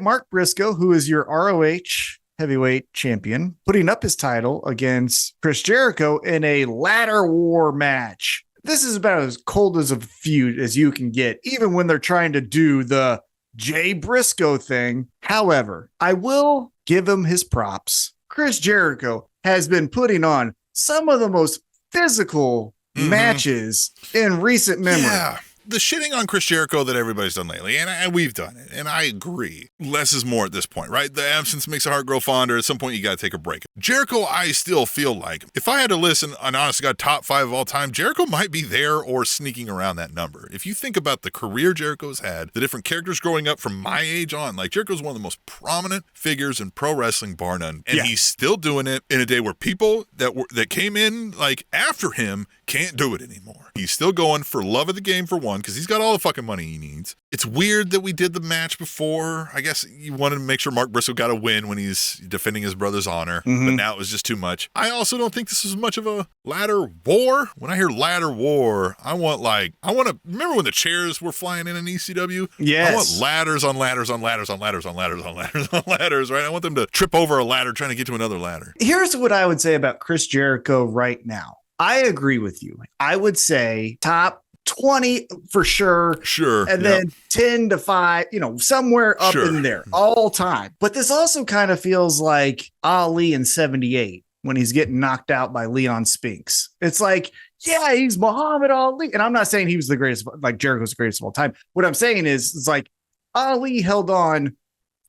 Mark Briscoe, who is your ROH heavyweight champion, putting up his title against Chris Jericho in a ladder war match. This is about as cold as a feud as you can get, even when they're trying to do the Jay Briscoe thing. However, I will give him his props. Chris Jericho has been putting on some of the most physical matches in recent memory. Yeah. The shitting on Chris Jericho that everybody's done lately, and we've done it, and I agree. Less is more at this point, right? The absence makes a heart grow fonder. At some point, you got to take a break. Jericho, I still feel like, if I had to listen, an honest to God top 5 of all time, Jericho might be there or sneaking around that number. If you think about the career Jericho's had, the different characters growing up from my age on, like Jericho's one of the most prominent figures in pro wrestling, bar none, and he's still doing it in a day where people that came in like after him can't do it anymore. He's still going for love of the game for one, because he's got all the fucking money he needs. It's weird that we did the match before. I guess you wanted to make sure Mark Briscoe got a win when he's defending his brother's honor, but now it was just too much. I also don't think this is much of a ladder war. When I hear ladder war, I want to remember when the chairs were flying in ECW? Yes. I want ladders on ladders on ladders on ladders on ladders on ladders on ladders, right? I want them to trip over a ladder trying to get to another ladder. Here's what I would say about Chris Jericho right now. I agree with you. I would say top 20 for sure. Sure. And then 10 to 5, somewhere up in there all time. But this also kind of feels like Ali in 78 when he's getting knocked out by Leon Spinks. It's like, yeah, he's Muhammad Ali. And I'm not saying he was the greatest, like Jericho's the greatest of all time. What I'm saying is, it's like Ali held on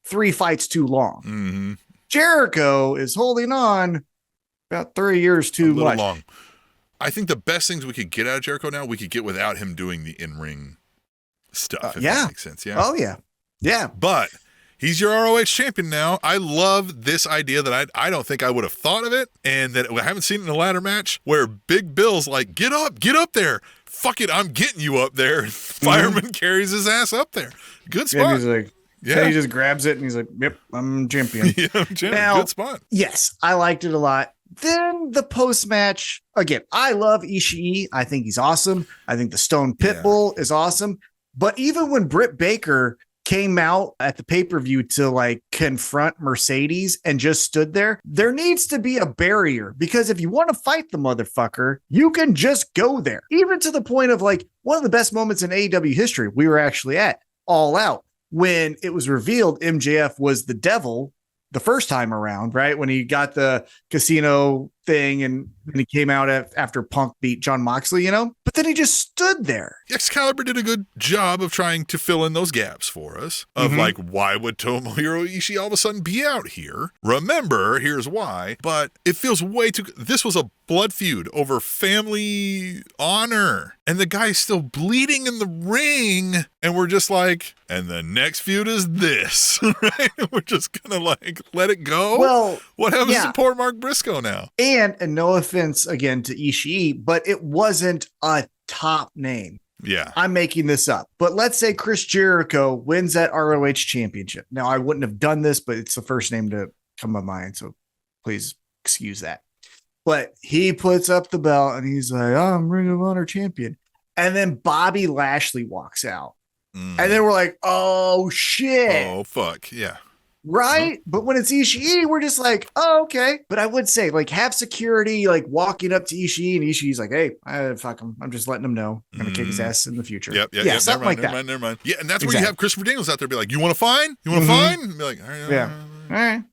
3 fights too long. Jericho is holding on about 3 years too much. Long. I think the best things we could get out of Jericho now, we could get without him doing the in-ring stuff, if that makes sense. Yeah. Oh, yeah. Yeah. But he's your ROH champion now. I love this idea that I don't think I would have thought of it, and that I haven't seen it in a ladder match where Big Bill's like, get up there. Fuck it, I'm getting you up there. Fireman carries his ass up there. Good spot. And he's like, he just grabs it and he's like, yep, I'm champion. I'm champion. Now, good spot. Yes, I liked it a lot. Then the post-match, again, I love Ishii. I think he's awesome. I think the Stone Pitbull is awesome. But even when Britt Baker came out at the pay-per-view to like confront Mercedes and just stood there needs to be a barrier, because if you want to fight the motherfucker, you can just go there. Even to the point of like one of the best moments in AEW history we were actually at, All Out, when it was revealed MJF was the devil the first time around, right? When he got the casino thing and he came out after Punk beat John Moxley, but then he just stood there. Excalibur did a good job of trying to fill in those gaps for us of like, why would Tomohiro Ishii all of a sudden be out here? Remember, here's why, but it feels way too, this was a blood feud over family honor, and the guy's still bleeding in the ring, and we're just like, and the next feud is this, right? We're just gonna like let it go. Well, what happens to poor Mark Briscoe now? And no offense again to Ishii, but it wasn't a top name. Yeah. I'm making this up. But let's say Chris Jericho wins that ROH championship. Now, I wouldn't have done this, but it's the first name to come to mind, so please excuse that. But he puts up the belt and he's like, oh, I'm Ring of Honor champion. And then Bobby Lashley walks out. And then we're like, oh, shit. Oh, fuck. Yeah. Right. But when it's Ishii, we're just like, oh, okay. But I would say, like, have security, like walking up to Ishii, and Ishii's like, hey, fuck him. I'm just letting him know I'm going to kick his ass in the future. Yep. Something like that. Never mind. Yeah. And that's where you have Christopher Daniels out there be like, you want to find? You want to find? And be like, all right. Yeah. All right.